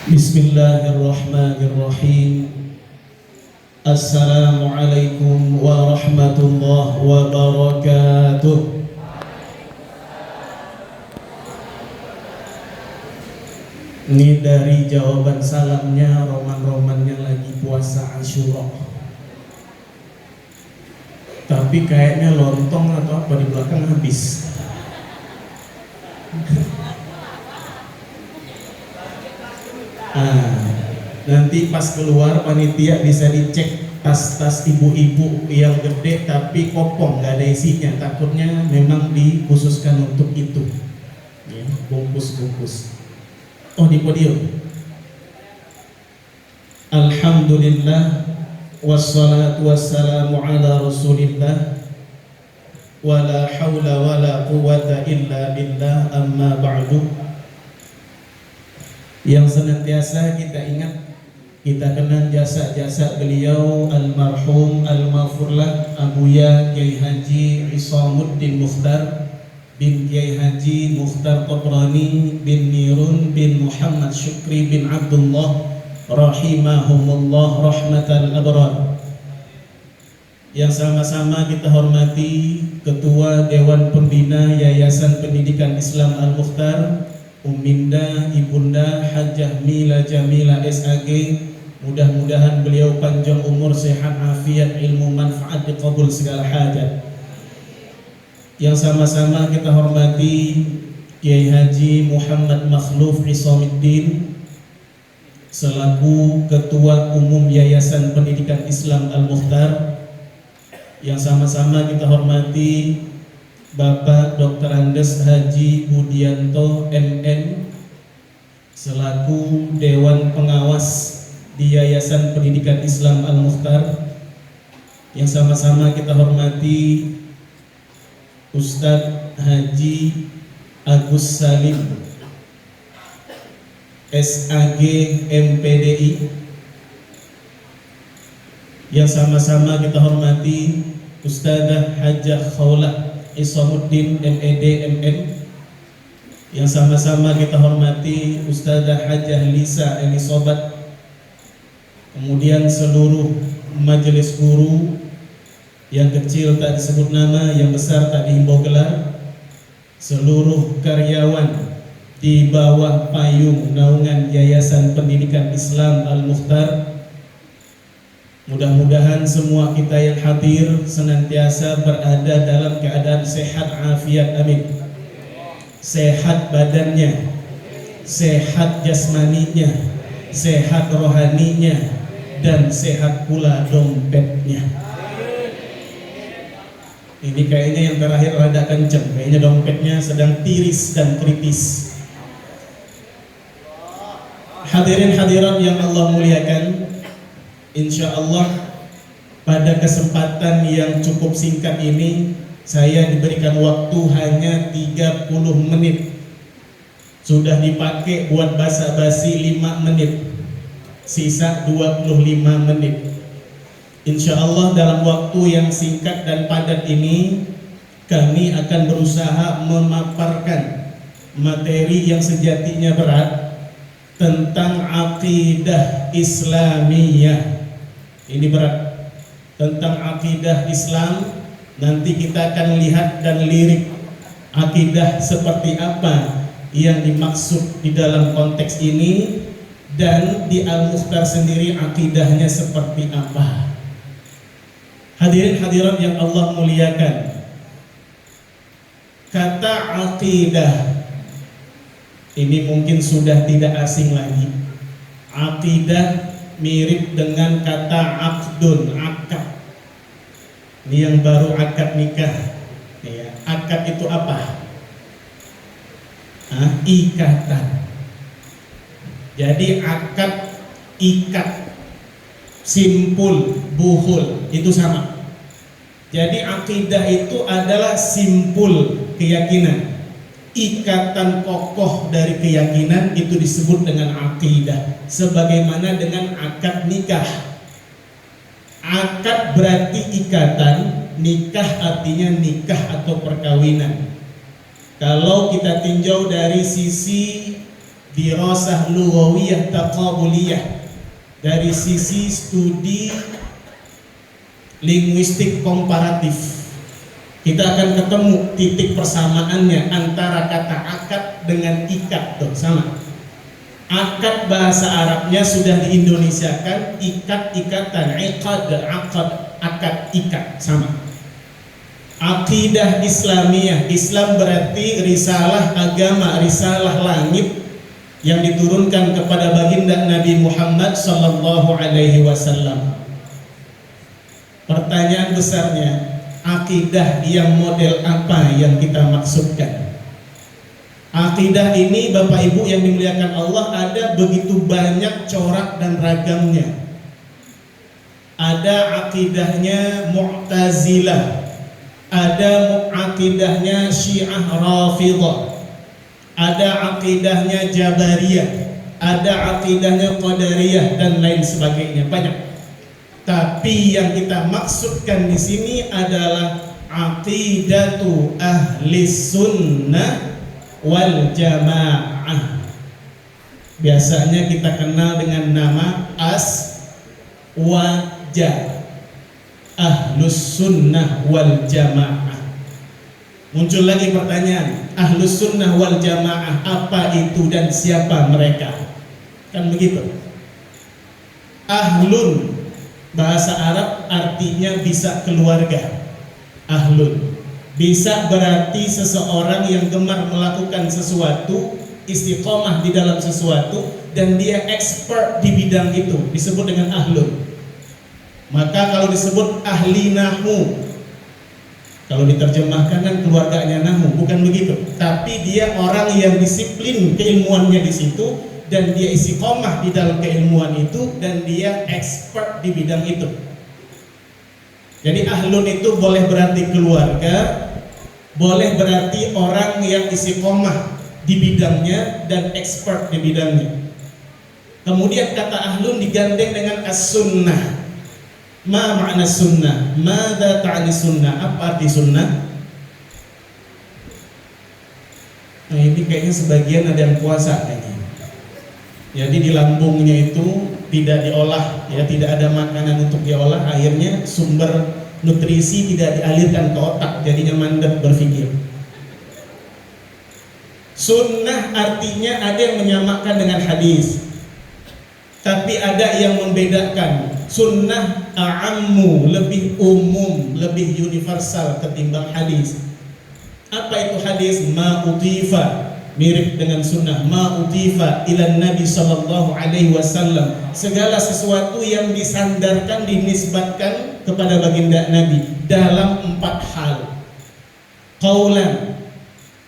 Bismillahirrahmanirrahim. Assalamualaikum warahmatullahi wabarakatuh. Ini dari jawaban salamnya roman-roman yang lagi puasa Asyura. Tapi kayaknya lontong atau apa di belakang habis. Nanti pas keluar panitia bisa dicek tas-tas ibu-ibu yang gede tapi kopong, gak ada isinya. Takutnya memang dikhususkan untuk itu ya, bungkus-bungkus. Oh, di podium. Alhamdulillah wassalatu wassalamu ala rasulillah wala hawla wala quwata illa billah, amma ba'du. Yang senantiasa kita ingat, kita kenang jasa-jasa beliau almarhum al-maghfurlah Abuya Kiai Haji Isamuddin Mukhtar bin Kiai Haji Mukhtar Tabrani bin Nirun bin Muhammad Syukri bin Abdullah rahimahumullah rahmatal abrar. Yang sama-sama kita hormati Ketua Dewan Pembina Yayasan Pendidikan Islam Al-Mukhtar, Uminda Ibunda Hajjah Mila Jamila SAG. Mudah-mudahan beliau panjang umur, sehat, afiat, ilmu, manfaat, dikabul segala hajat. Yang sama-sama kita hormati Kiai Haji Muhammad Makhluf Isamuddin selaku Ketua Umum Yayasan Pendidikan Islam Al-Mukhtar. Yang sama-sama kita hormati Bapak Dr. Andes Haji Budianto MN selaku Dewan Pengawas di Yayasan Pendidikan Islam Al-Mukhtar. Yang sama-sama kita hormati Ustadz Haji Agus Salim SAG MPDI. Yang sama-sama kita hormati Ustadzah Hajjah Khawlah Isamuddin MED MM. Yang sama-sama kita hormati Ustadzah Hajjah Lisa Elisobat. Kemudian seluruh majelis guru, yang kecil tak disebut nama, yang besar tak dihimbau gelar, seluruh karyawan di bawah payung naungan Yayasan Pendidikan Islam Al-Mukhtar. Mudah-mudahan semua kita yang hadir senantiasa berada dalam keadaan sehat afiat, amin. Sehat badannya, sehat jasmaninya, sehat rohaninya, dan sehat pula dompetnya. Ini kayaknya yang terakhir rada kenceng, kayaknya dompetnya sedang tiris dan kritis. Hadirin hadirat yang Allah muliakan, insya Allah pada kesempatan yang cukup singkat ini saya diberikan waktu hanya 30 menit. Sudah dipakai buat basa-basi 5 menit, sisa 25 menit. Insya Allah dalam waktu yang singkat dan padat ini kami akan berusaha memaparkan materi yang sejatinya berat tentang akidah Islamiyah. Ini berat, tentang akidah Islam. Nanti kita akan lihat dan lirik akidah seperti apa yang dimaksud di dalam konteks ini, dan di Al-Mukhtar sendiri akidahnya seperti apa. Hadirin hadirat yang Allah muliakan, kata akidah ini mungkin sudah tidak asing lagi. Akidah mirip dengan kata akdun, akad. Ini yang baru akad nikah ya. Akad itu apa? Ikatan. Jadi akad, ikat, simpul, buhul itu sama. Jadi akidah itu adalah simpul keyakinan, ikatan kokoh dari keyakinan, itu disebut dengan akidah. Sebagaimana dengan akad nikah. Akad berarti ikatan, nikah artinya nikah atau perkawinan. Kalau kita tinjau dari sisi dirasah lughawiyah taqabuliyah, dari sisi studi linguistik komparatif. Kita akan ketemu titik persamaannya antara kata akad dengan ikat. Tuh, sama. Akad bahasa Arabnya sudah diindonesiakan, ikat ikatan, iqad, aqad, akad, ikat, sama. Aqidah Islamiyah, Islam berarti risalah agama, risalah langit yang diturunkan kepada baginda Nabi Muhammad sallallahu alaihi wasallam. Pertanyaan besarnya, akidah yang model apa yang kita maksudkan? Akidah ini Bapak Ibu yang dimuliakan Allah ada begitu banyak corak dan ragamnya. Ada akidahnya Mu'tazilah, ada akidahnya Syiah Rafidhah, ada akidahnya Jabariyah, ada akidahnya Qadariyah dan lain sebagainya, banyak. Tapi yang kita maksudkan di sini adalah aqidatu ahli sunnah wal jamaah. Biasanya kita kenal dengan nama aswaja, ahlus sunnah wal jamaah. Muncul lagi pertanyaan, ahlus sunnah wal jamaah apa itu dan siapa mereka? Kan begitu. Ahlun bahasa Arab artinya bisa keluarga. Ahlun bisa berarti seseorang yang gemar melakukan sesuatu, istiqomah di dalam sesuatu, dan dia expert di bidang itu, disebut dengan ahlun. Maka kalau disebut ahli nahwu, kalau diterjemahkan kan keluarganya nahwu, bukan begitu. Tapi dia orang yang disiplin keilmuannya di situ, dan dia istiqomah di dalam keilmuan itu, dan dia expert di bidang itu. Jadi ahlun itu boleh berarti keluarga, boleh berarti orang yang istiqomah di bidangnya dan expert di bidangnya. Kemudian kata ahlun digandeng dengan as-sunnah. Ma makna sunnah? Mada ta'ni sunnah? Apa arti sunnah? Nah ini kayaknya sebagian ada yang puasa kayaknya. Jadi di lambungnya itu tidak diolah, ya, tidak ada makanan untuk diolah, akhirnya sumber nutrisi tidak dialirkan ke otak, jadinya mandek berpikir. Sunnah artinya ada yang menyamakan dengan hadis, tapi ada yang membedakan. Sunnah a'ammu, lebih umum, lebih universal ketimbang hadis. Apa itu hadis? Ma'utifa, mirip dengan sunnah. Ma'utifa ilan Nabi sallallahu alaihi wasallam, segala sesuatu yang disandarkan, dinisbatkan kepada baginda Nabi dalam 4 hal. Qaulan,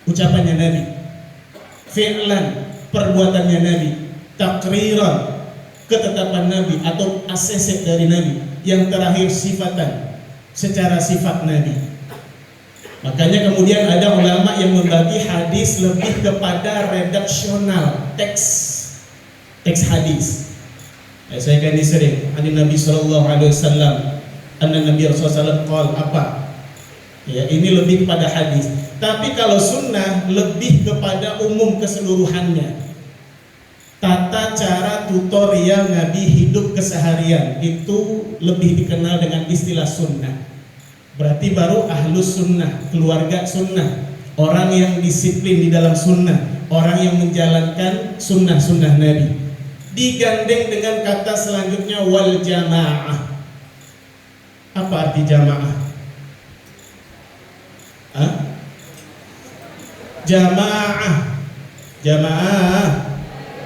ucapannya Nabi. Fi'lan, perbuatannya Nabi. Takriran, ketetapan Nabi atau asese dari Nabi. Yang terakhir sifatan, secara sifat Nabi. Makanya kemudian ada ulama yang membagi hadis lebih kepada redaksional, teks hadis. Saya kan sering hadis Nabi sallallahu alaihi wasallam, anna Nabi Rasulullah qol apa? Ya, ini lebih kepada hadis. Tapi kalau sunnah lebih kepada umum keseluruhannya. Tata cara tutorial Nabi hidup keseharian itu lebih dikenal dengan istilah sunnah. Berarti baru ahlus sunnah, keluarga sunnah, orang yang disiplin di dalam sunnah, orang yang menjalankan sunnah-sunnah Nabi. Digandeng dengan kata selanjutnya wal jamaah. Apa arti jamaah? Jamaah.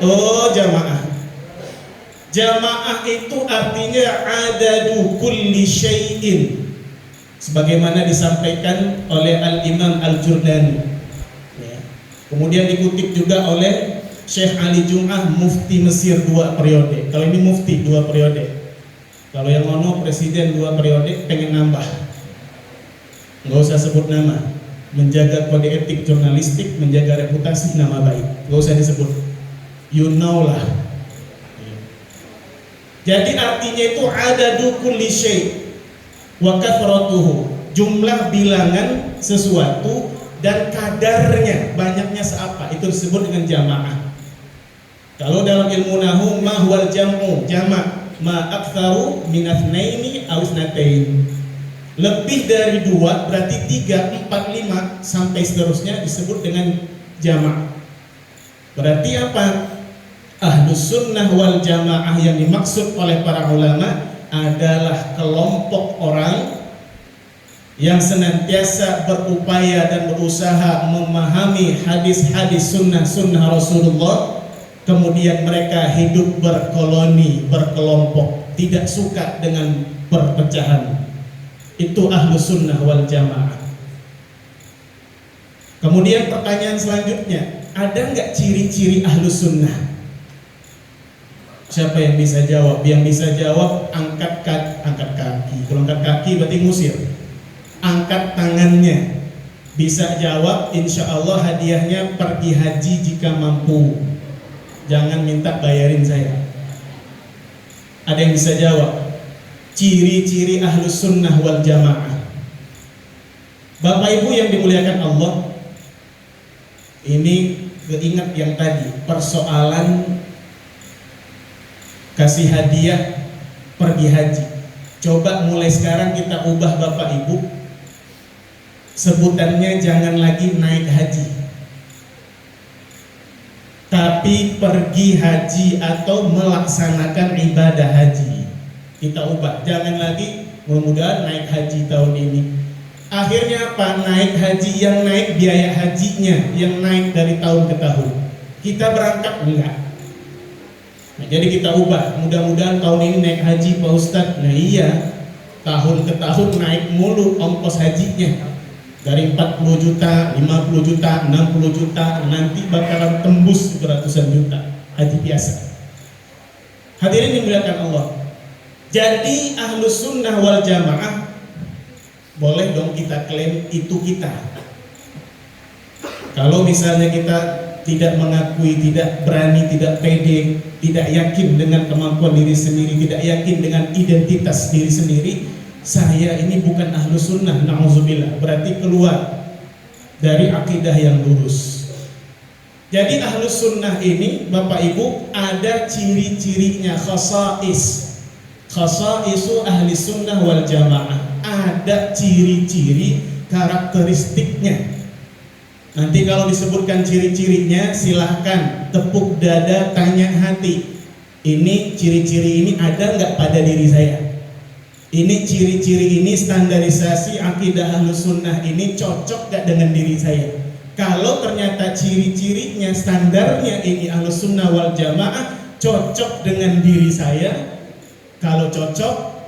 Oh, jamaah. Jamaah itu artinya adadu kulli syai'in, sebagaimana disampaikan oleh Al-Imam Al-Jurdani, ya. Kemudian dikutip juga oleh Syekh Ali Jum'ah, mufti Mesir 2 periode. Kalau ini mufti 2 periode. Kalau yang ono presiden 2 periode, pengen nambah, nggak usah sebut nama. Menjaga kode etik jurnalistik, menjaga reputasi nama baik, nggak usah disebut, you know lah. Jadi artinya itu adadu kulli syai' wa kathratuhu, jumlah bilangan sesuatu dan kadarnya, banyaknya seapa, itu disebut dengan jamaah. Kalau dalam ilmu nahu ma huwal jam'u, jamak, ma aktsaru min itsnaini aw itsnatain. Lebih dari dua berarti 3, 4, 5 sampai seterusnya disebut dengan jamak. Berarti apa? Ahlus sunnah wal jamaah yang dimaksud oleh para ulama adalah kelompok orang yang senantiasa berupaya dan berusaha memahami hadis-hadis sunnah Rasulullah, kemudian mereka hidup berkoloni, berkelompok, tidak suka dengan perpecahan. Itu ahlus sunnah wal jamaah. Kemudian pertanyaan selanjutnya, ada nggak ciri-ciri ahlus sunnah? Siapa yang bisa jawab? Yang bisa jawab angkat kaki. Kalau angkat kaki berarti ngusir. Angkat tangannya. Bisa jawab, insya Allah hadiahnya pergi haji jika mampu. Jangan minta bayarin saya. Ada yang bisa jawab? Ciri-ciri ahlus sunnah wal jamaah. Bapak Ibu yang dimuliakan Allah, ini keingat yang tadi, persoalan kasih hadiah pergi haji. Coba mulai sekarang kita ubah Bapak Ibu, sebutannya jangan lagi naik haji, tapi pergi haji atau melaksanakan ibadah haji. Kita ubah, jangan lagi mudah-mudahan naik haji tahun ini. Akhirnya apa? Naik haji, yang naik biaya hajinya, yang naik dari tahun ke tahun. Kita berangkat enggak. Nah, jadi kita ubah, mudah-mudahan tahun ini naik haji Pak Ustadz. Nah iya, tahun ke tahun naik mulu ongkos hajinya. Dari 40 juta, 50 juta, 60 juta, nanti bakalan tembus beratusan juta haji biasa. Hadirin dimuliakan Allah. Jadi ahlus sunnah wal jamaah, boleh dong kita klaim itu kita. Kalau misalnya kita tidak mengakui, tidak berani, tidak pede, tidak yakin dengan kemampuan diri sendiri, tidak yakin dengan identitas diri sendiri, saya ini bukan ahlus sunnah, na'udzubillah, berarti keluar dari akidah yang lurus. Jadi ahlus sunnah ini Bapak Ibu ada ciri-cirinya, khasaisu ahli sunnah wal jamaah, ada ciri-ciri karakteristiknya. Nanti kalau disebutkan ciri-cirinya silahkan tepuk dada, tanya hati, ini ciri-ciri ini ada nggak pada diri saya? Ini ciri-ciri ini, standarisasi akidah ahlus sunnah ini cocok gak dengan diri saya? Kalau ternyata ciri-cirinya, standarnya ini ahlus sunnah wal jamaah cocok dengan diri saya, kalau cocok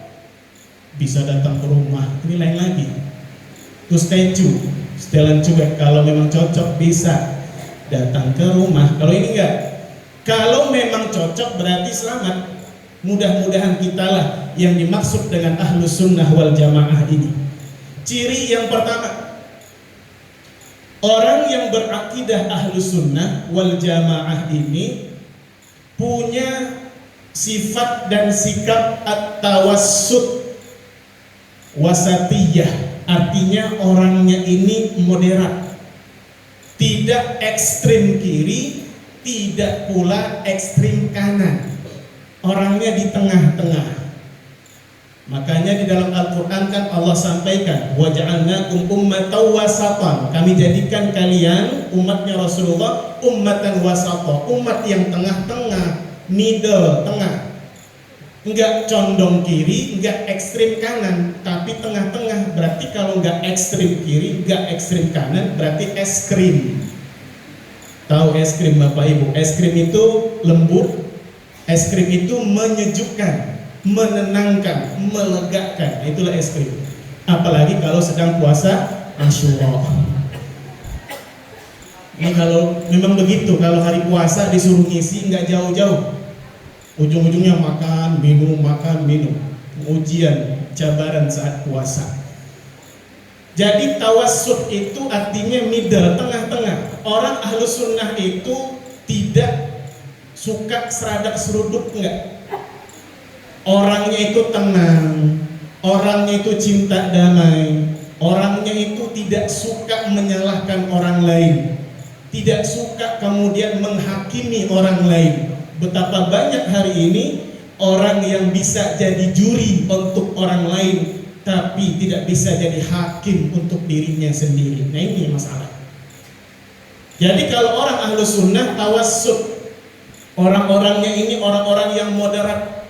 bisa datang ke rumah, ini lain lagi. To statue, setelan cuek, kalau memang cocok bisa datang ke rumah. Kalau ini enggak, kalau memang cocok berarti selamat. Mudah-mudahan kitalah yang dimaksud dengan ahlus sunnah wal jamaah ini. Ciri yang pertama, orang yang berakidah ahlus sunnah wal jamaah ini punya sifat dan sikap at-tawassut, wasatiyah. Artinya orangnya ini moderat, tidak ekstrim kiri, tidak pula ekstrim kanan. Orangnya di tengah-tengah. Makanya di dalam Al-Quran kan Allah sampaikan, wa ja'alnakum ummatan wasatan, kami jadikan kalian umatnya Rasulullah ummatan wasata, umat yang tengah-tengah, middle, tengah, enggak condong kiri, enggak ekstrim kanan, tapi tengah-tengah. Berarti kalau enggak ekstrim kiri, enggak ekstrim kanan, berarti es krim. Tahu es krim Bapak Ibu? Es krim itu lembut, es krim itu menyejukkan, menenangkan, melegakan. Itulah es krim. Apalagi kalau sedang puasa Asyura. Ini kalau memang begitu, kalau hari puasa disuruh ngisi nggak jauh-jauh, ujung-ujungnya makan minum, ujian, cabaran saat puasa. Jadi tawassut itu artinya middle, tengah-tengah. Orang ahlus sunnah itu tidak suka seradak seruduk, enggak. Orangnya itu tenang, orangnya itu cinta damai, orangnya itu tidak suka menyalahkan orang lain, tidak suka kemudian menghakimi orang lain. Betapa banyak hari ini orang yang bisa jadi juri untuk orang lain, tapi tidak bisa jadi hakim untuk dirinya sendiri. Nah, ini masalah. Jadi kalau orang ahlu sunnah tawassut, orang-orangnya ini orang-orang yang moderat,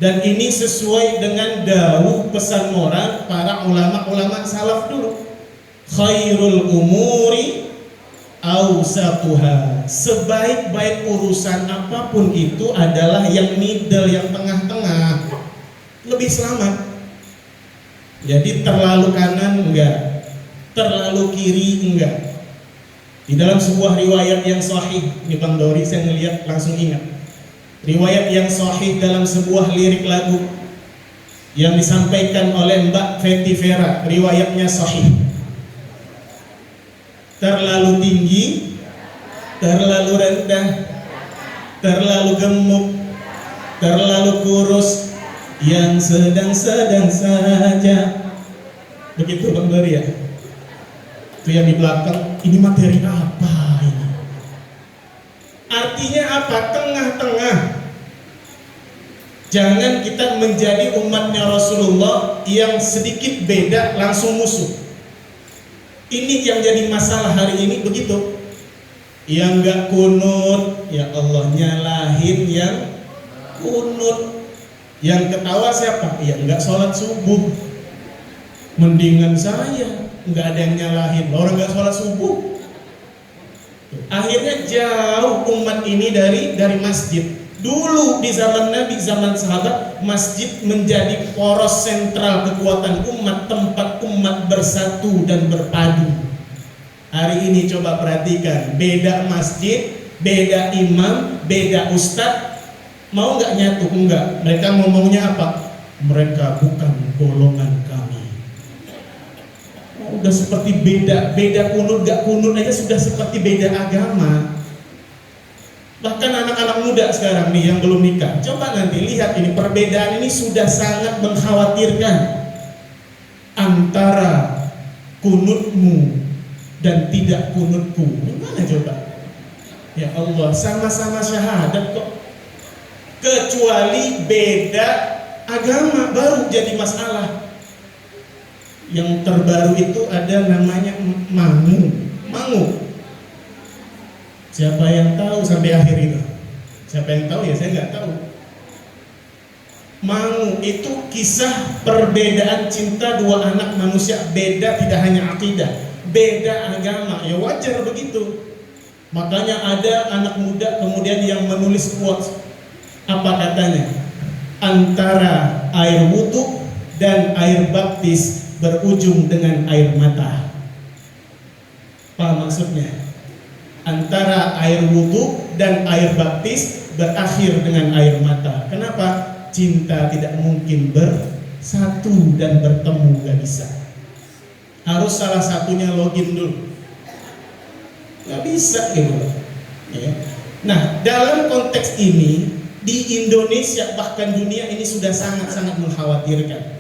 dan ini sesuai dengan dawuh pesan moral para ulama-ulama salaf dulu. Khairul umuri awsatuha. Sebaik-baik urusan apapun itu adalah yang middle, yang tengah-tengah. Lebih selamat. Jadi terlalu kanan enggak, terlalu kiri enggak. Di dalam sebuah riwayat yang sahih, ini Bang Dori saya ngelihat langsung ingat. Riwayat yang sahih dalam sebuah lirik lagu yang disampaikan oleh Mbak Fetty Vera, riwayatnya sahih. Terlalu tinggi, terlalu rendah, terlalu gemuk, terlalu kurus, yang sedang-sedang saja. Begitu Bang Dori ya? Itu yang di belakang, ini materi apa ini? Artinya apa? Tengah-tengah. Jangan kita menjadi umatnya Rasulullah yang sedikit beda langsung musuh. Ini yang jadi masalah hari ini begitu. Yang gak kunut, ya Allah nyalahin yang kunut. Yang ketawa siapa? Ya gak sholat subuh. Mendingan saya, nggak ada yang nyalahin orang nggak sholat subuh. Akhirnya jauh umat ini dari masjid. Dulu di zaman Nabi, zaman sahabat, masjid menjadi poros sentral kekuatan umat, tempat umat bersatu dan berpadu. Hari ini coba perhatikan, beda masjid, beda imam, beda ustadz, mau nggak nyatu? Enggak. Mereka ngomongnya apa? Mereka bukan golongan kami. Udah seperti beda kunut gak kunut aja sudah seperti beda agama. Bahkan anak-anak muda sekarang nih yang belum nikah, coba nanti lihat ini perbedaan ini sudah sangat mengkhawatirkan antara kunutmu dan tidak kunutku. Gimana coba? Ya Allah, sama-sama syahadat kok. Kecuali beda agama baru jadi masalah. Yang terbaru itu ada namanya mangu. Siapa yang tahu sampai akhir itu? Siapa yang tahu ya? Saya nggak tahu. Mangu itu kisah perbedaan cinta dua anak manusia, beda tidak hanya akidah, beda agama. Ya wajar begitu. Makanya ada anak muda kemudian yang menulis quotes. Apa katanya? Antara air wudhu dan air baptis berujung dengan air mata. Apa maksudnya? Antara air wudhu dan air baptis berakhir dengan air mata. Kenapa? Cinta tidak mungkin bersatu dan bertemu, gak bisa. Harus salah satunya login dulu. Gak bisa gitu. Ya. Nah, dalam konteks ini di Indonesia bahkan dunia ini sudah sangat-sangat mengkhawatirkan.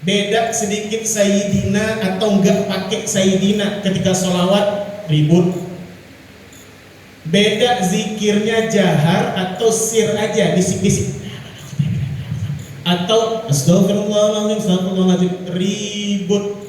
Beda sedikit Sayyidina atau enggak pakai Sayyidina ketika sholawat ribut. Beda zikirnya jahar atau sir aja bisik-bisik. Atau astagfirullahaladzim, astagfirullahaladzim, ribut.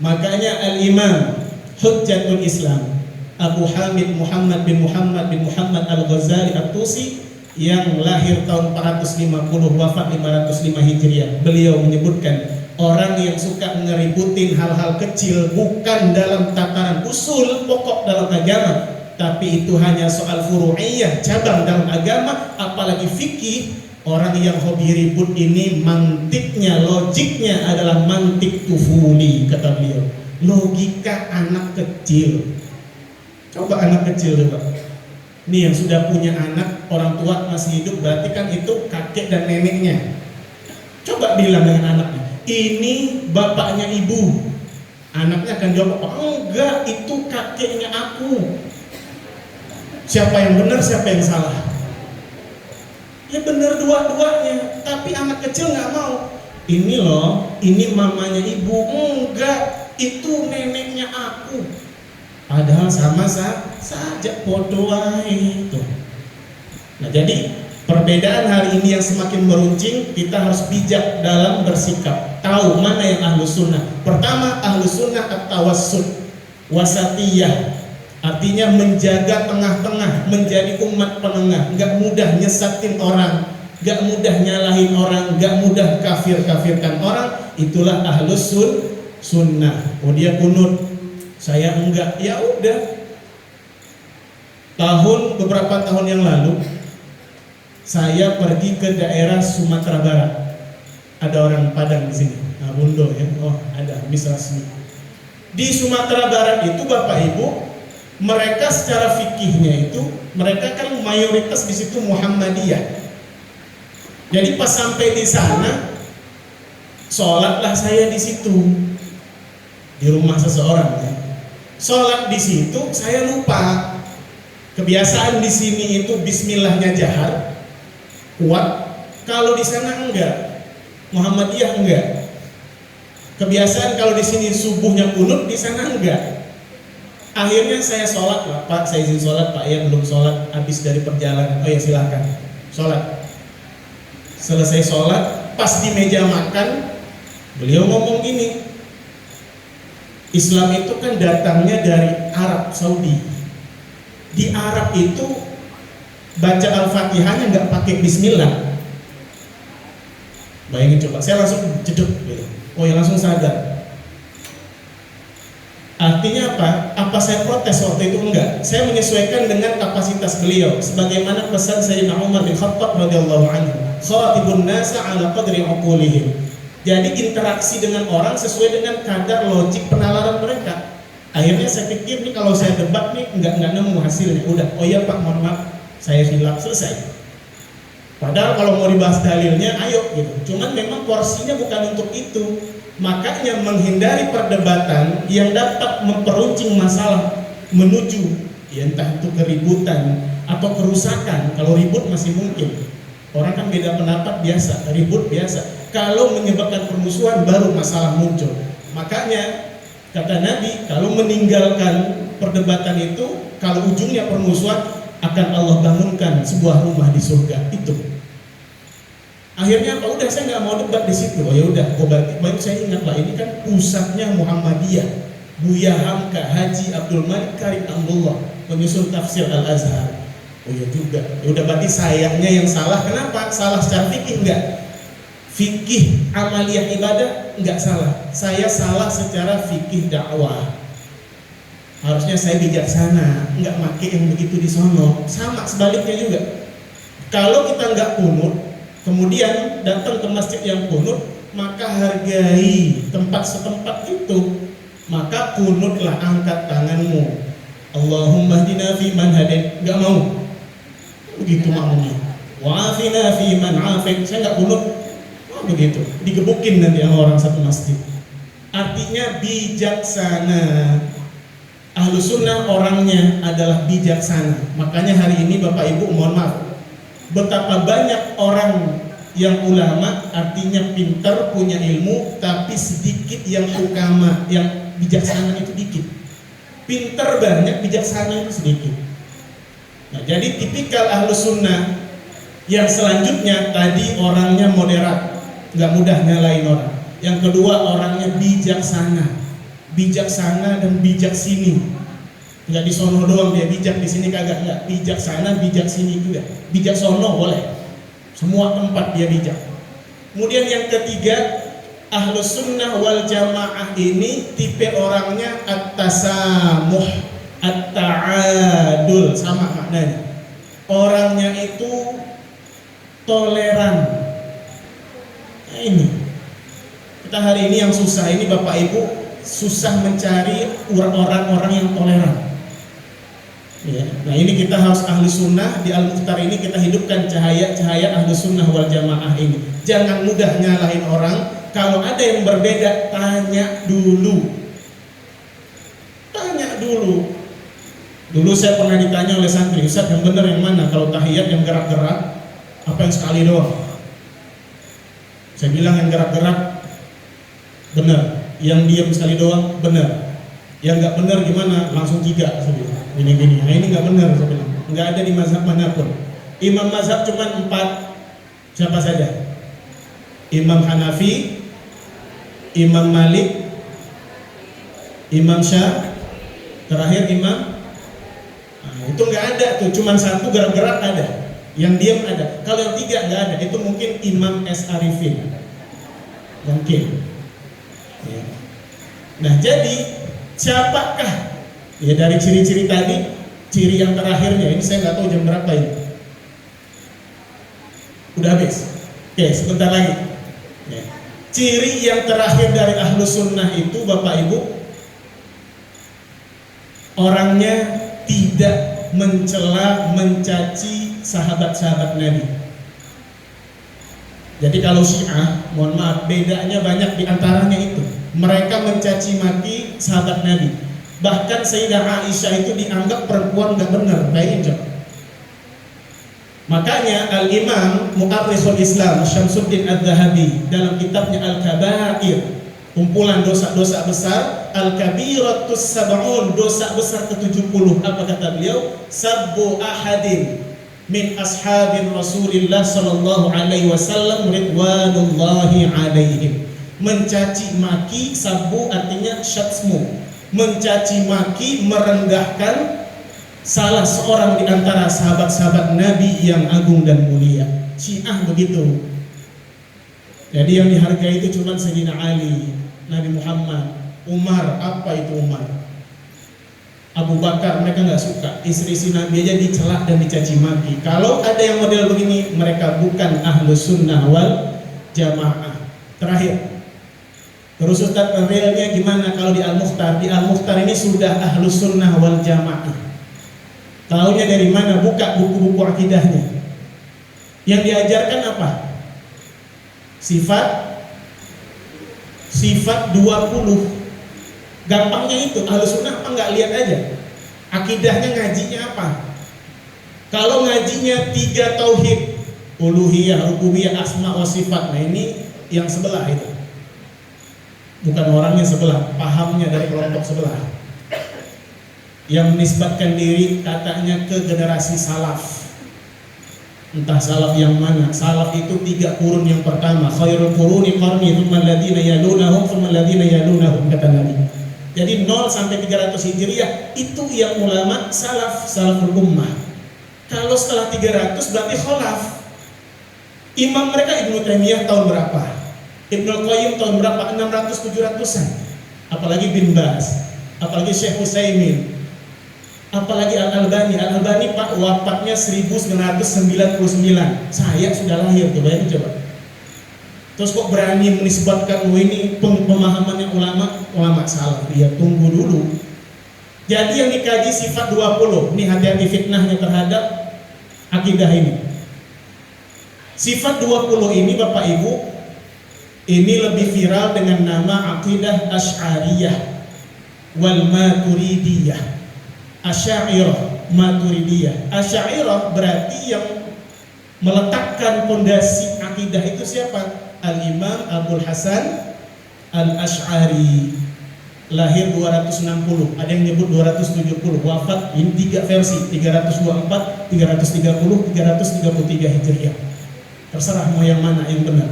Makanya Al-Imam Hujjatul Islam Abu Hamid Muhammad bin Muhammad Al-Ghazali At-Tusi yang lahir tahun 450 wafat 505 Hijriah, beliau menyebutkan orang yang suka ngeributin hal-hal kecil bukan dalam tataran usul pokok dalam agama, tapi itu hanya soal furu'iyah, cabang dalam agama, apalagi fikih. Orang yang hobi ribut ini mantiknya, logiknya adalah mantik tufuli, kata beliau, logika anak kecil. Coba anak kecil coba. Nih yang sudah punya anak, orang tua masih hidup, berarti kan itu kakek dan neneknya. Coba bilang dengan anaknya, ini bapaknya ibu. Anaknya akan jawab, oh, enggak, itu kakeknya aku. Siapa yang benar, siapa yang salah? Ya benar dua-duanya, tapi anak kecil nggak mau. Ini loh, ini mamanya ibu. Enggak, itu neneknya aku. Padahal sama saja podo wae tuh. Nah, jadi perbedaan hari ini yang semakin meruncing, kita harus bijak dalam bersikap. Tahu mana yang ahlus sunnah. Pertama, ahlus sunnah at-tawassut, wasatiyah. Artinya menjaga tengah-tengah, menjadi umat penengah, nggak mudah nyesatin orang, nggak mudah nyalahin orang, nggak mudah kafirkan orang. Itulah ahlus sunnah. Oh, dia kunut, saya enggak, ya udah. Beberapa tahun yang lalu saya pergi ke daerah Sumatera Barat. Ada orang Padang di sini. Nah, Bundo ya. Oh, ada Miss Rasmi. Di Sumatera Barat itu Bapak Ibu, mereka secara fikihnya itu mereka kan mayoritas di situ Muhammadiyah. Jadi pas sampai di sana, sholatlah saya di situ di rumah seseorang. Ya. Sholat di situ saya lupa. Kebiasaan di sini itu Bismillahnya jahar, kuat. Kalau di sana enggak, Muhammadiyah enggak. Kebiasaan kalau di sini subuhnya kunut, di sana enggak. Akhirnya saya sholat lah, Pak, saya izin sholat, Pak, ya belum sholat, habis dari perjalanan. Oh ya silakan, sholat. Selesai sholat, pas di meja makan, beliau ngomong gini, Islam itu kan datangnya dari Arab Saudi. Di Arab itu baca Al-Fatihahnya nggak pakai Bismillah. Bayangin coba, saya langsung jeduk gitu. Oh ya, langsung sadar. Artinya apa? Apa saya protes waktu itu? Enggak. Saya menyesuaikan dengan kapasitas beliau. Sebagaimana pesan Sayyidina Umar bin Khattab radhiyallahu anhu, khatibun nasa ala qadri uqulihim. Jadi interaksi dengan orang sesuai dengan kadar logik penalaran mereka. Akhirnya saya pikir nih kalau saya debat nih nggak nemu hasilnya. Udah, oh iya Pak, mohon maaf, saya hilaf, selesai. Padahal kalau mau dibahas dalilnya, ayo gitu. Cuman memang porsinya bukan untuk itu. Makanya menghindari perdebatan yang dapat memperuncing masalah menuju ya entah itu keributan atau kerusakan. Kalau ribut masih mungkin. Orang kan beda pendapat biasa, ribut biasa. Kalau menyebabkan permusuhan baru masalah muncul. Makanya kata Nabi, kalau meninggalkan perdebatan itu, kalau ujungnya permusuhan, akan Allah bangunkan sebuah rumah di surga. Itu. Akhirnya apa? Udah, saya nggak mau debat di situ. Oh ya udah, baru saya ingat lah, ini kan pusatnya Muhammadiyah. Buya Hamka Haji Abdul Malik Karim Abdullah penyusun tafsir Al-Azhar. Oh ya juga. Ya udah, berarti sayangnya yang salah. Kenapa? Salah secara fikih enggak? Fikih amaliyah ibadah enggak salah. Saya salah secara fikih dakwah. Harusnya saya bijaksana, enggak make yang begitu di sono. Sama sebaliknya juga. Kalau kita enggak kunut, kemudian datang ke masjid yang kunut, maka hargai tempat setempat itu. Maka kunutlah, angkat tanganmu. Allahumma hdina fi man hadait. Enggak mau. Begitu maunya. Wa afina fi man afait. Saya enggak kunut. Begitu, digebukin nanti sama orang satu masjid. Artinya bijaksana. Ahlus sunnah orangnya adalah bijaksana. Makanya hari ini Bapak Ibu mohon maaf, betapa banyak orang yang ulama, artinya pintar, punya ilmu, tapi sedikit yang ukama, yang bijaksana itu dikit. Pintar banyak, bijaksana itu sedikit. Nah, jadi tipikal ahlus sunnah yang selanjutnya tadi orangnya moderat, nggak mudah nyalain orang. Yang kedua orangnya bijaksana, bijaksana dan bijak sini. Nggak di sono doang dia bijak, di sini kagak. Nggak, bijaksana, bijak sini juga. Bijak sono boleh, semua tempat dia bijak. Kemudian yang ketiga, ahlus sunnah wal jamaah ini tipe orangnya at-tasamuh, at-ta'adul, sama maknanya. Orangnya itu toleran. Nah ini kita hari ini yang susah ini Bapak Ibu, susah mencari orang-orang yang toleran ya. Nah ini kita harus ahli sunnah. Di Al-Mukhtar ini kita hidupkan cahaya-cahaya ahli sunnah wal jamaah ini. Jangan mudah nyalahin orang. Kalau ada yang berbeda, tanya dulu. Tanya dulu. Dulu saya pernah ditanya oleh santri, Ustaz yang benar yang mana? Kalau tahiyat yang gerak-gerak, apa yang sekali doang? Saya bilang yang gerak-gerak benar, yang diam sekali doang benar, yang nggak benar gimana? Langsung 3. Saya bilang. gini-gini. Nah, ini nggak benar saya bilang. Nggak ada di mazhab manapun. Imam mazhab cuma 4. Siapa saja? Imam Hanafi, Imam Malik, Imam Syah, terakhir Imam. Nah, itu nggak ada tuh, cuma satu gerak-gerak ada, yang diam ada. Kalau yang 3 nggak ada, itu mungkin Imam S. Arifin, mungkin. Ya. Nah, jadi siapakah? Ya dari ciri-ciri tadi, ciri yang terakhirnya ini saya nggak tahu jam berapa ini. Udah habis. Oke, sebentar lagi. Ya. Ciri yang terakhir dari Ahlus Sunnah itu, Bapak Ibu, orangnya tidak mencela, mencaci sahabat-sahabat Nabi. Jadi kalau Syiah, mohon maaf, bedanya banyak di antaranya itu. Mereka mencaci maki sahabat Nabi. Bahkan Sayyidah Aisyah itu dianggap perempuan gak benar, bayangin coba. Makanya Al-Imam Mu'arrikhul Islam Syamsuddin Adz-Dzahabi dalam kitabnya Al-Kabair, kumpulan dosa-dosa besar, Al-Kabiratus Sab'un, dosa besar ke-70, apa kata beliau? Sabbu ahadin min ashabin Rasulillah sallallahu alaihi wasallam ridwanullahi alaihim. Mencaci maki, sabbu artinya syatsmu, mencaci maki, merendahkan salah seorang di antara sahabat-sahabat Nabi yang agung dan mulia. Syiah begitu. Jadi yang dihargai itu cuma Sayyidina Ali, Nabi Muhammad, Umar. Apa itu Umar? Abu Bakar mereka nggak suka. Istri-istri Nabi aja dicela dan dicaci maki. Kalau ada yang model begini, mereka bukan Ahlus Sunnah wal Jamaah. Terakhir, terus Ustaz, realnya gimana kalau di Al-Mukhtar? Di Al-Mukhtar ini sudah Ahlus Sunnah wal Jamaah. Taunya dari mana? Buka buku-buku akidahnya. Yang diajarkan apa? Sifat 20. Gampangnya itu, Ahlus Sunnah apa nggak lihat aja. Akidahnya ngajinya apa? Kalau ngajinya 3 tauhid, uluhiyah, rububiyah, asma wa sifat. Nah ini yang sebelah itu. Bukan orangnya sebelah, pahamnya dari kelompok sebelah. Yang menisbatkan diri katanya ke generasi salaf. Entah salaf yang mana. Salaf itu 3 kurun yang pertama. Khairul quruni qarni, thumma alladhina yalunahum, thumma alladhina yalunahum, kata Nabi. Jadi 0 sampai 300 Hijriah itu yang ulama salaful ummah. Kalau setelah 300 berarti khalaf. Imam mereka Ibnu Taimiyah tahun berapa? Ibnu Qayyim tahun berapa? 600-700an. Apalagi bin Baz, apalagi Syekh Utsaimin, apalagi Al-Albani. Al-Albani Pak wafatnya 1999. Saya sudah lahir, coba ya coba. Terus kok berani menisbatkan ini pemahamannya ulama salaf? Ya tunggu dulu. Jadi yang dikaji sifat 20. Ini hati-hati fitnahnya terhadap akidah ini. Sifat 20 ini Bapak Ibu, ini lebih viral dengan nama akidah Asy'ariyah wal Maturidiyah. Asy'ariyah, Maturidiyah. Asy'ariyah berarti yang meletakkan pondasi akidah itu siapa? Al-Imam Abul Hasan Al-Asy'ari, lahir 260, ada yang nyebut 270, wafat ini 3 versi, 324, 330, 333 Hijriah. Terserah mau yang mana yang benar.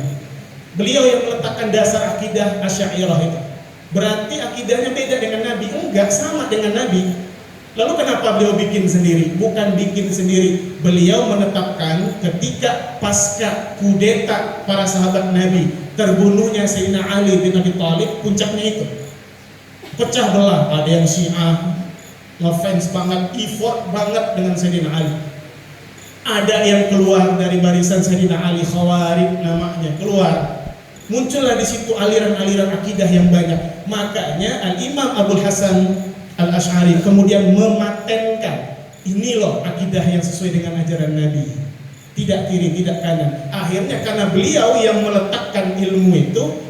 Beliau yang meletakkan dasar akidah Asy'ariyah itu. Berarti akidahnya beda dengan Nabi? Enggak, sama dengan Nabi. Lalu kenapa beliau bikin sendiri? Bukan bikin sendiri, beliau menetapkan ketika pasca kudeta para sahabat Nabi, terbunuhnya Sayyidina Ali bin Abi Thalib, puncaknya itu pecah belah. Ada yang Syiah ngefans banget, effort banget dengan Sayyidina Ali. Ada yang keluar dari barisan Sayyidina Ali, Khawarij namanya, keluar. Muncullah di situ aliran-aliran akidah yang banyak. Makanya Al-Imam Abul Hasan Al-Asy'ari kemudian mematenkan, ini loh akidah yang sesuai dengan ajaran Nabi, tidak kiri, tidak kanan. Akhirnya karena beliau yang meletakkan ilmu itu,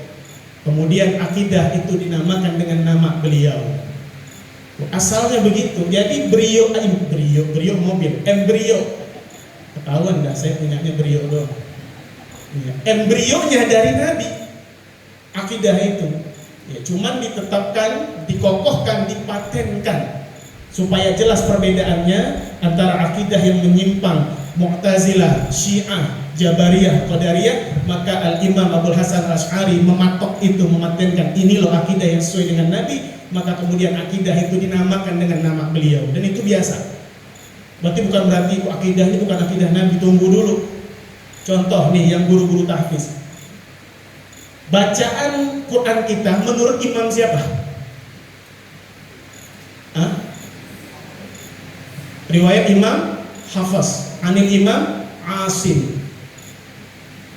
kemudian akidah itu dinamakan dengan nama beliau. Asalnya begitu. Jadi brio mobil, embrio. Ketahuan dah, saya punyanya brio doang. Embrionya dari Nabi, akidah itu. Ya, cuman ditetapkan, dikokohkan, dipatenkan supaya jelas perbedaannya antara akidah yang menyimpang Mu'tazilah, Syiah, Jabariyah, Qadariyah, maka Al-Imam Abul Hasan Al-Asy'ari mematok itu, mematenkan ini loh akidah yang sesuai dengan Nabi, maka kemudian akidah itu dinamakan dengan nama beliau, dan itu biasa. Berarti bukan berarti akidah ini bukan akidah Nabi, tunggu dulu. Contoh nih yang guru-guru tahfiz. Bacaan Quran kita menurut imam siapa? Hah? Riwayat Imam Hafs, Anil Imam Asim.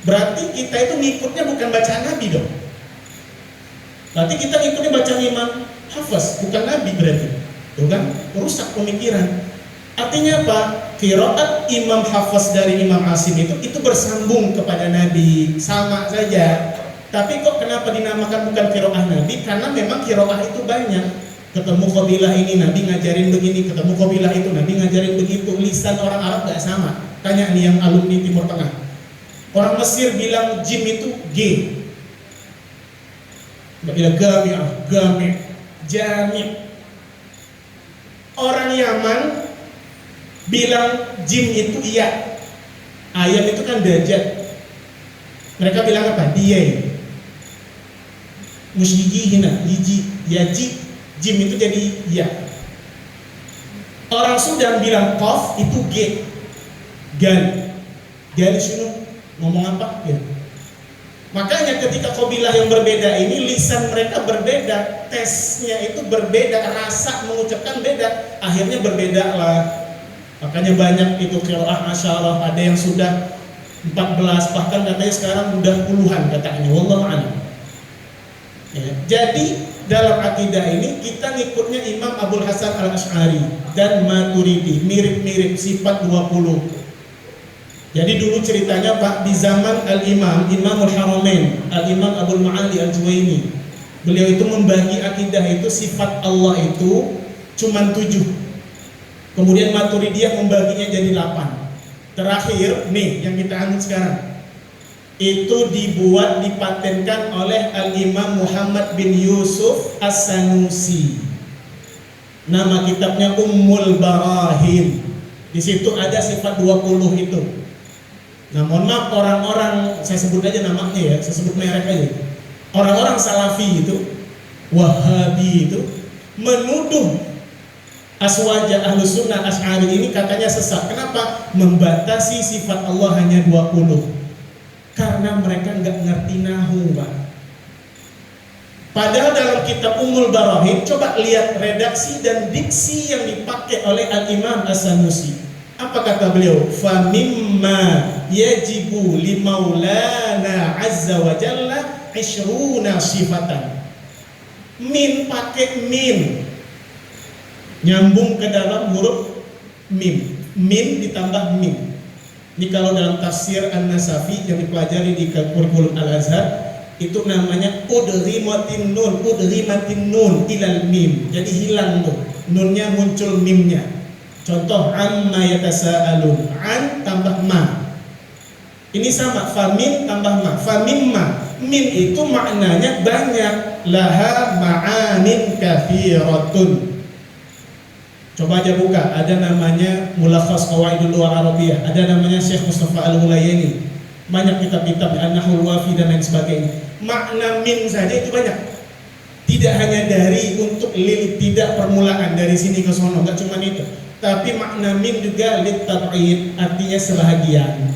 Berarti kita itu ngikutnya bukan bacaan Nabi dong. Berarti kita ngikutnya bacaan Imam Hafs, bukan Nabi berarti. Tuh kan, rusak pemikiran. Artinya apa? Qiraat Imam Hafs dari Imam Asim itu bersambung kepada Nabi, sama saja. Tapi kok kenapa dinamakan bukan qiraat Nabi? Karena memang qiraat itu banyak. Ketemu qabilah ini Nabi ngajarin begini, ketemu qabilah itu Nabi ngajarin begitu. Lisan orang Arab gak sama. Tanya nih yang alumni Timur Tengah. Orang Mesir bilang jim itu G. Bilang gami', jami'. Orang Yaman bilang jim itu iya. Ayam itu kan dajat. Mereka bilang apa? Diyai. Musyigihina, yiji, yaji. Jim itu jadi ya. Orang Sudan bilang qaf itu G. Gal sunu ngomong apa? Ya. Makanya ketika qabilah yang berbeda ini lisan mereka berbeda, tesnya itu berbeda, rasa mengucapkan beda, akhirnya berbeda lah. Makanya banyak itu qiraah masyaallah, ada yang sudah 14, bahkan katanya sekarang udah puluhan katanya, wallahu a'lam. Ya, jadi dalam akidah ini kita ngikutnya Imam Abul Hasan Al-Asy'ari dan Maturidi, mirip-mirip sifat 20. Jadi dulu ceritanya Pak, di zaman Imamul Haramain, Al-Imam Abul Ma'ali Al-Juwaini, beliau itu membagi akidah itu sifat Allah itu cuman 7. Kemudian Maturidiyah membaginya jadi 8. Terakhir nih yang kita anut sekarang, itu dibuat, dipatenkan oleh Al-Imam Muhammad bin Yusuf As-Sanusi. Nama kitabnya Ummul Barahin. Di situ ada sifat 20 itu. Nah, mohon maaf orang-orang, saya sebut aja namanya ya, saya sebut merek aja. Orang-orang Salafi itu, Wahabi itu menuduh Aswaja Ahlus Sunnah Asy'ari ini katanya sesat. Kenapa? Membatasi sifat Allah hanya 20. Karena mereka nggak ngerti nahu, Pak. Padahal dalam kitab Ummul Barahin, coba lihat redaksi dan diksi yang dipakai oleh Al-Imam As-Sanusi. Apa kata beliau? Fa mimma yajibu li maulana azza wa jalla 20 sifatan. Min pakai min. Nyambung ke dalam huruf mim. Min ditambah mim. Ini kalau dalam tafsir An-Nasafi yang dipelajari di kurikulum Al-Azhar, itu namanya udghimatin nun ilal mim. Jadi hilang tuh, nunnya muncul mimnya. Contoh amma yatasaalun, an tambah ma. Ini sama, famin tambah ma, famimma. Min itu maknanya banyak, laha ma'anin katsiratun. Coba aja buka, ada namanya Mulakhas Qawaidul Lughah Arabiyah, ada namanya Syekh Mustafa Al-Hulayani, banyak kitab-kitab An-Nahwul Wafi dan lain sebagainya. Makna min saja itu banyak. Tidak hanya dari untuk lil, tidak permulaan dari sini ke sono, enggak cuma itu. Tapi makna min juga lit tab'id, artinya sebahagian.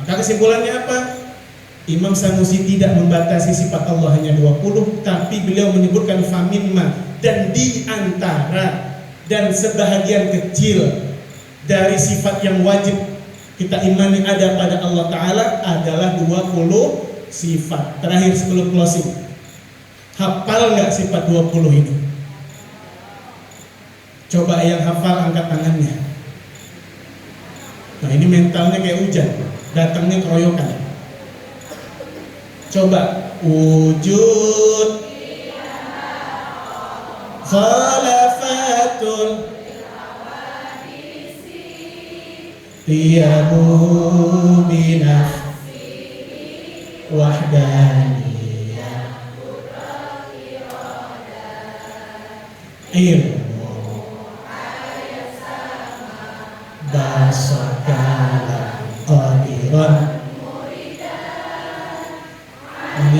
Maka kesimpulannya apa? Imam Sanusi tidak membatasi sifat Allah hanya 20, tapi beliau menyebutkan famimma, dan di antara dan sebahagian kecil dari sifat yang wajib kita imani ada pada Allah Ta'ala adalah 20 sifat. Terakhir sebelum closing, hafal nggak sifat 20 ini? Coba yang hafal angkat tangannya. Nah ini mentalnya kayak hujan, datangnya keroyokan. Coba wujud, khalafatul, qiyamu binafsi, wahdaniyah, ilmu,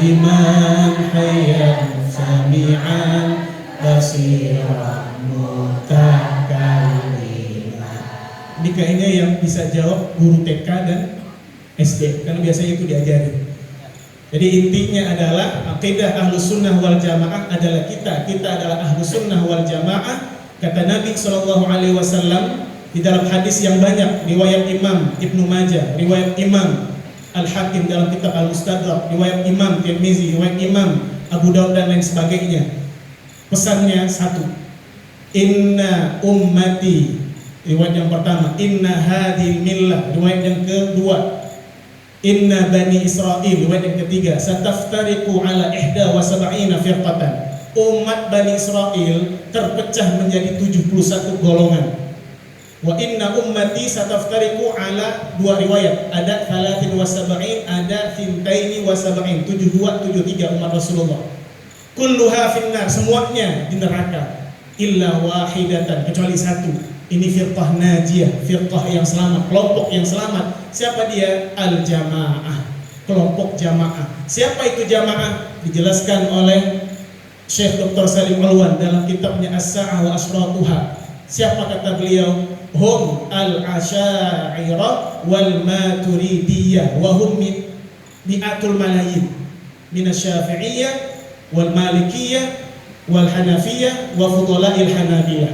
aliman hayyan sami'an basiran mutakalliman. Ini kayaknya yang bisa jawab guru TK dan SD, karena biasanya itu diajari. Jadi intinya adalah akidah Ahlus Sunnah wal Jamaah adalah kita adalah Ahlus Sunnah wal Jamaah. Kata Nabi SAW di dalam hadis yang banyak, riwayat Imam Ibnu Majah, riwayat Imam Al-Hakim dalam kitab Al-Mustadrak, riwayat Imam Tirmizi, riwayat Imam Abu Daud dan lain sebagainya. Pesannya satu, inna ummati, riwayat yang pertama, inna hadhil millah, riwayat yang kedua, inna bani Israel, riwayat yang ketiga, sataftariqu ala 71 firqatan. Umat Bani Israel terpecah menjadi 71 golongan. Wa inna ummati sataftariqu ala, dua riwayat, ada 73, ada 72, 73 umat Rasulullah. Kulluha finnar, semuanya di neraka, illa wahidatan, kecuali satu. Ini firqah najiyah, firqah yang selamat, kelompok yang selamat. Siapa dia? Al-Jamaah, kelompok jamaah. Siapa itu jamaah? Dijelaskan oleh Syekh Dr. Salim Alwan dalam kitabnya As-Sa'ah wa Ashratuha. Siapa kata beliau? Hum al-Asy'ariyah wal Maturidiyah wa hum mi'atul malayin min asy-Syafi'iyyah wal Malikiyah wal Hanafiyah wa fudhala'il Hanabilah.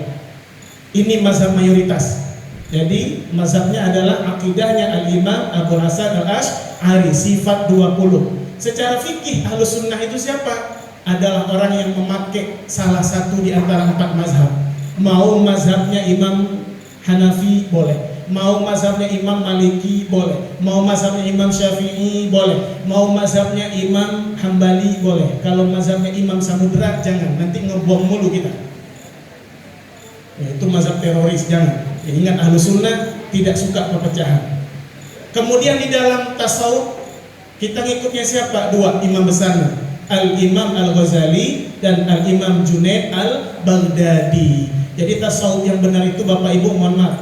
Ini mazhab mayoritas. Jadi mazhabnya adalah akidahnya Al-Imam Abu Hasan Al-Asy'ari, sifat 20. Secara fikih Ahlus Sunnah itu siapa? Adalah orang yang memakai salah satu di antara 4 mazhab. Mau mazhabnya Imam Hanafi boleh, mau mazhabnya Imam Maliki boleh, mau mazhabnya Imam Syafi'i boleh, mau mazhabnya Imam Hambali boleh. Kalau mazhabnya Imam Samudra jangan, nanti ngebom mulu kita. Ya, itu mazhab teroris, jangan. Ya, ingat Ahlus Sunnah tidak suka perpecahan. Kemudian di dalam tasawuf kita ngikutnya siapa? 2 imam besarnya, Al-Imam Al-Ghazali dan Al-Imam Junaid Al-Baghdadi. Jadi tasawuf yang benar itu Bapak Ibu mohon maaf,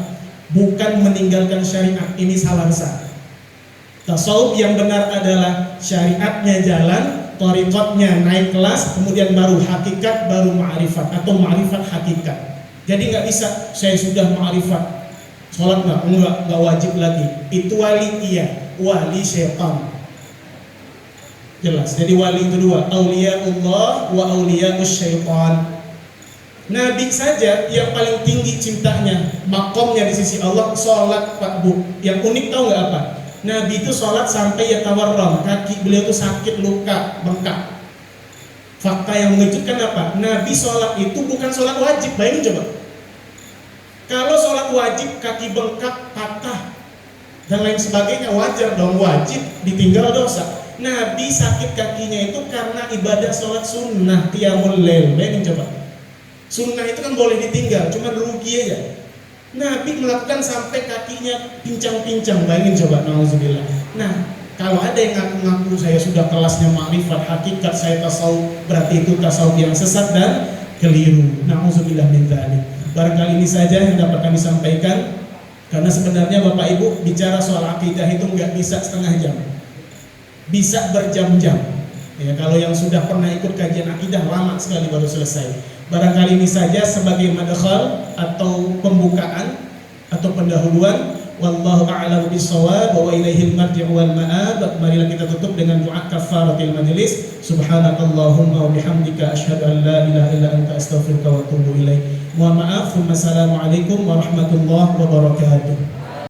bukan meninggalkan syariat, ini salah besar. Tasawuf yang benar adalah syariatnya jalan, thariqatnya naik kelas, kemudian baru hakikat, baru ma'rifat atau ma'rifat hakikat. Jadi nggak bisa saya sudah ma'rifat, sholat nggak wajib lagi. Itu wali iya, wali syaitan. Jelas. Jadi wali itu 2, auliyaullah wa auliya'us syaitan. Nabi saja yang paling tinggi cintanya, makomnya di sisi Allah, sholat Pak Bu. Yang unik tahu nggak apa? Nabi itu sholat sampai yatawarram, kaki beliau itu sakit, luka, bengkak. Fakta yang mengejutkan apa? Nabi sholat itu bukan sholat wajib. Bayangin coba. Kalau sholat wajib kaki bengkak, patah dan lain sebagainya, wajar dong, wajib ditinggal dosa. Nabi sakit kakinya itu karena ibadah sholat sunnah qiyamul lail. Bayangin coba. Sunnah itu kan boleh ditinggal, cuma rugi aja. Nabi melakukan sampai kakinya pincang-pincang. Bayangin coba, nauzubillah. Nah, kalau ada yang ngaku-ngaku saya sudah kelasnya ma'rifat hakikat, saya tasawuf, berarti itu tasawuf yang sesat dan keliru. Nauzubillah min dzalik. Barangkali ini saja yang dapat kami sampaikan, karena sebenarnya Bapak Ibu bicara soal akidah itu nggak bisa setengah jam, bisa berjam-jam. Ya, kalau yang sudah pernah ikut kajian akidah lama sekali baru selesai. Barangkali ini saja sebagai madkhal atau pembukaan atau pendahuluan. Wallahu a'lam bishawab wa ilaihil marji'u wal ma'ab. Marilah kita tutup dengan doa kafaratil majlis. Subhanakallahumma wa bihamdika asyhadu an la ilaha illa anta astaghfiruka wa atubu ilaik. Mohon maaf. Wassalamualaikum warahmatullahi wabarakatuh.